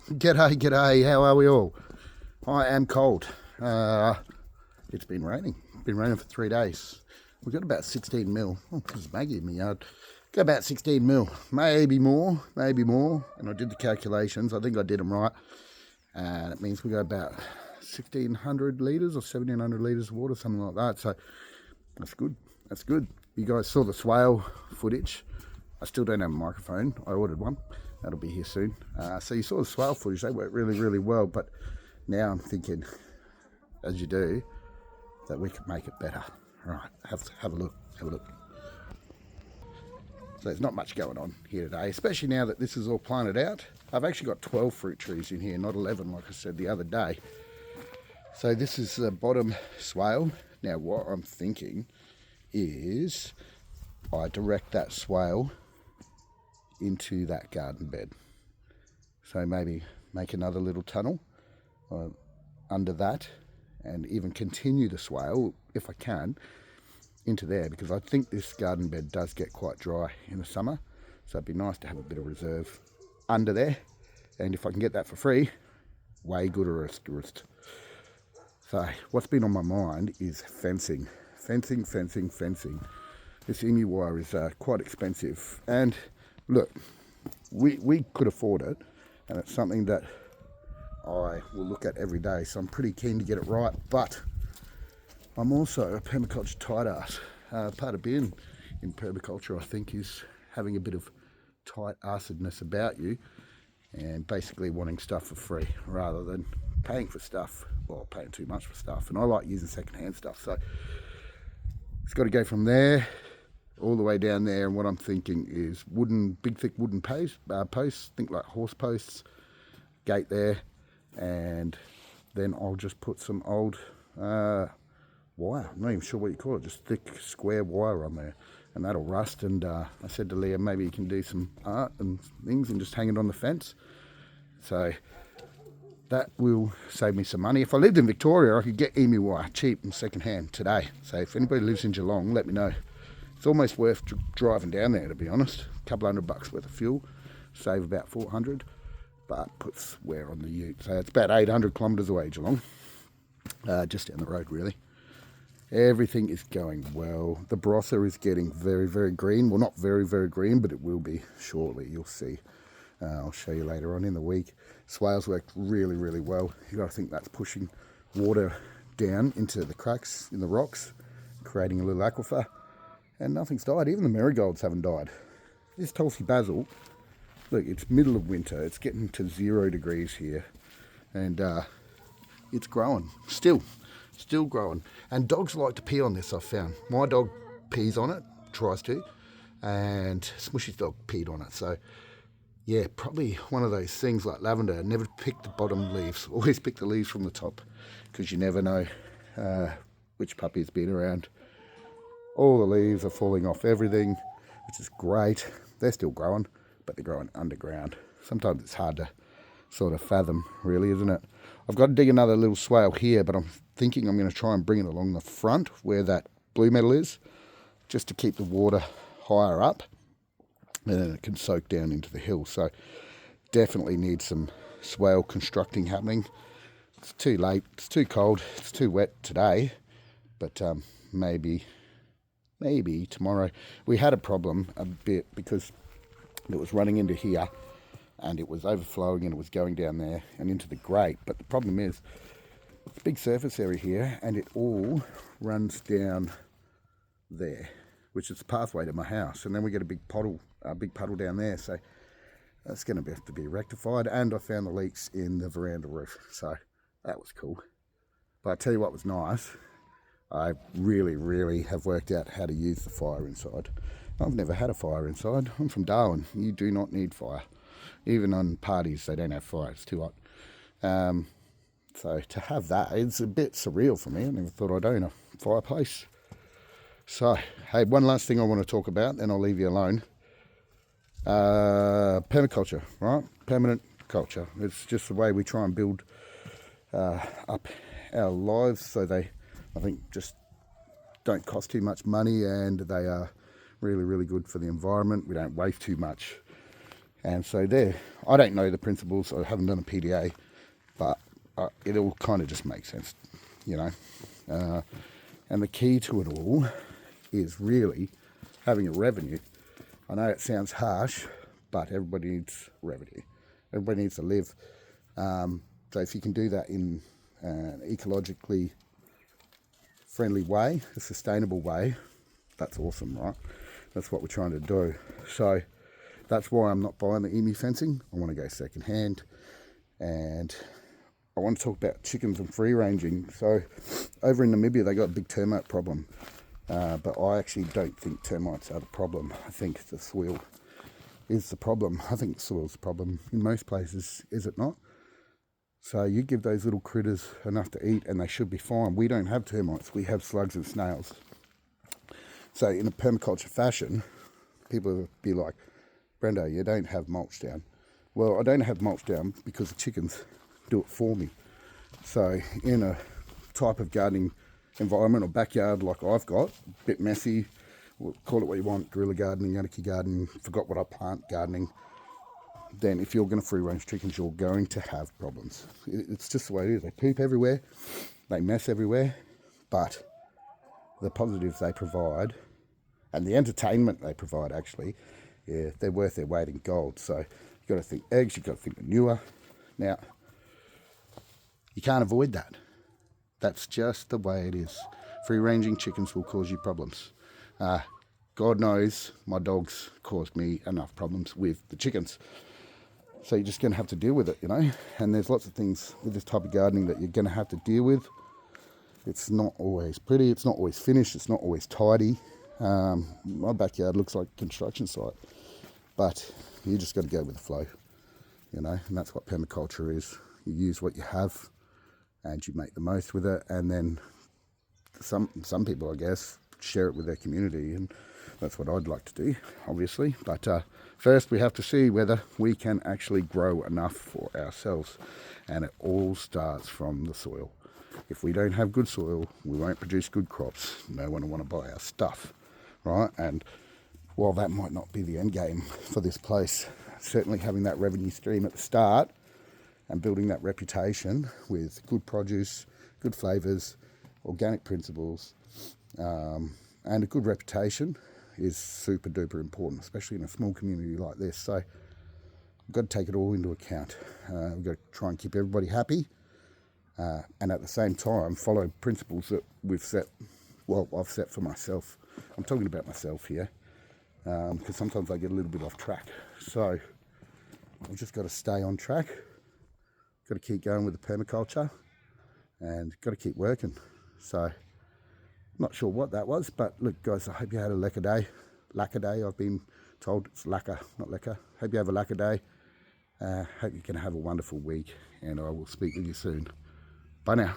G'day, how are we all? I am cold. It's been raining. Been raining for 3 days. We've got about 16 mil. Oh, there's Maggie in my yard. Got about 16 mil, maybe more. And I did the calculations. I think I did them right. And it means we got about 1,600 litres or 1,700 litres of water, something like that. So that's good. You guys saw the swale footage. I still don't have a microphone. I ordered one. That'll be here soon. So you saw the swale footage. They worked really well. But now I'm thinking, as you do, that we could make it better. All right, have a look. So there's not much going on here today, especially now that this is all planted out. I've actually got 12 fruit trees in here, not 11 like I said the other day. So this is the bottom swale. Now what I'm thinking is I direct that swale into that garden bed. So maybe make another little tunnel under that and even continue the swale, if I can, into there, because I think this garden bed does get quite dry in the summer. So it'd be nice to have a bit of reserve under there. And if I can get that for free, way gooder. So what's been on my mind is fencing. This emu wire is quite expensive. And look, we could afford it, and it's something that I will look at every day, so I'm pretty keen to get it right. But I'm also a permaculture tight ass. Part of being in permaculture, I think, is having a bit of tight assedness about you and basically wanting stuff for free rather than paying for stuff, or paying too much for stuff. And I like using secondhand stuff, so it's got to go from there all the way down there. And what I'm thinking is big thick wooden posts, think like horse posts, gate there, and then I'll just put some old wire, I'm not even sure what you call it, just thick square wire on there, and that'll rust. And I said to Leah, maybe you can do some art and things and just hang it on the fence. So that will save me some money. If I lived in Victoria, I could get emu wire cheap and secondhand today. So if anybody lives in Geelong, let me know. It's almost worth driving down there, to be honest. A couple $100 worth of fuel, save about 400, but puts wear on the ute. So it's about 800 kilometres away, Geelong, just down the road really. Everything is going well. The brosser is getting very green. Well, not very green, but it will be shortly. You'll see. I'll show you later on in the week. Swales worked really well. You got to think that's pushing water down into the cracks in the rocks, creating a little aquifer. And nothing's died. Even the marigolds haven't died. This Tulsi basil, look, it's middle of winter. It's getting to 0 degrees here, and it's growing still growing. And dogs like to pee on this, I've found. My dog pees on it, tries to, and Smushy's dog peed on it. So yeah, probably one of those things like lavender. Never pick the bottom leaves. Always pick the leaves from the top, because you never know which puppy's been around. All the leaves are falling off everything, which is great. They're still growing, but they're growing underground. Sometimes it's hard to sort of fathom, really, isn't it? I've got to dig another little swale here, but I'm thinking I'm going to try and bring it along the front where that blue metal is, just to keep the water higher up, and then it can soak down into the hill. So definitely need some swale constructing happening. It's too late, it's too cold, it's too wet today, but maybe tomorrow. We had a problem a bit because it was running into here and it was overflowing and it was going down there and into the grate. But the problem is it's a big surface area here and it all runs down there, which is the pathway to my house. And then we get a big puddle down there. So that's going to have to be rectified. And I found the leaks in the veranda roof. So that was cool. But I tell you what was nice. I really have worked out how to use the fire inside. I've never had a fire inside. I'm from Darwin. You do not need fire. Even on parties, they don't have fire. It's too hot. So to have that, it's a bit surreal for me. I never thought I'd own a fireplace. So, hey, one last thing I want to talk about, then I'll leave you alone. Permaculture, right? Permanent culture. It's just the way we try and build up our lives so they, I think, just don't cost too much money, and they are really good for the environment. We don't waste too much. And so there, I don't know the principles, I haven't done a PDA, but it all kind of just makes sense, you know. And the key to it all is really having a revenue. I know it sounds harsh, but everybody needs revenue. Everybody needs to live. So if you can do that in an ecologically friendly way, a sustainable way, that's awesome, right? That's what we're trying to do. So that's why I'm not buying the emu fencing. I want to go second hand. And I want to talk about chickens and free ranging. So over in Namibia, they got a big termite problem. But I actually don't think termites are the problem. I think the soil is the problem. I think the soil's the problem in most places, is it not? So you give those little critters enough to eat and they should be fine. We don't have termites, we have slugs and snails. So in a permaculture fashion, people will be like, Brendo, you don't have mulch down. Well, I don't have mulch down because the chickens do it for me. So in a type of gardening environment or backyard like I've got, a bit messy, call it what you want, guerrilla gardening, Yannicky gardening, forgot what I plant gardening, then if you're going to free range chickens, you're going to have problems. It's just the way it is. They poop everywhere, they mess everywhere, but the positives they provide and the entertainment they provide, actually, yeah, they're worth their weight in gold. So you've got to think eggs, you've got to think manure. Now, you can't avoid that. That's just the way it is. Free ranging chickens will cause you problems. God knows my dogs caused me enough problems with the chickens. So you're just going to have to deal with it, you know. And there's lots of things with this type of gardening that you're going to have to deal with. It's not always pretty. It's not always finished. It's not always tidy. My backyard looks like a construction site. But you just got to go with the flow, you know. And that's what permaculture is. You use what you have and you make the most with it. And then some people, I guess, share it with their community. And that's what I'd like to do, obviously. But first we have to see whether we can actually grow enough for ourselves. And it all starts from the soil. If we don't have good soil, we won't produce good crops. No one will want to buy our stuff, right? And while that might not be the end game for this place, certainly having that revenue stream at the start and building that reputation with good produce, good flavours, organic principles, and a good reputation is super duper important, especially in a small community like this. So we've got to take it all into account. We've got to try and keep everybody happy, and at the same time follow principles that we've set, well, I've set for myself. I'm talking about myself here, because sometimes I get a little bit off track. So I've just got to stay on track, got to keep going with the permaculture, and got to keep working. So not sure what that was, but look, guys, I hope you had a lekker day. Lekker day, I've been told it's lekker, not lekker. Hope you have a lekker day. Hope you can have a wonderful week, and I will speak with you soon. Bye now.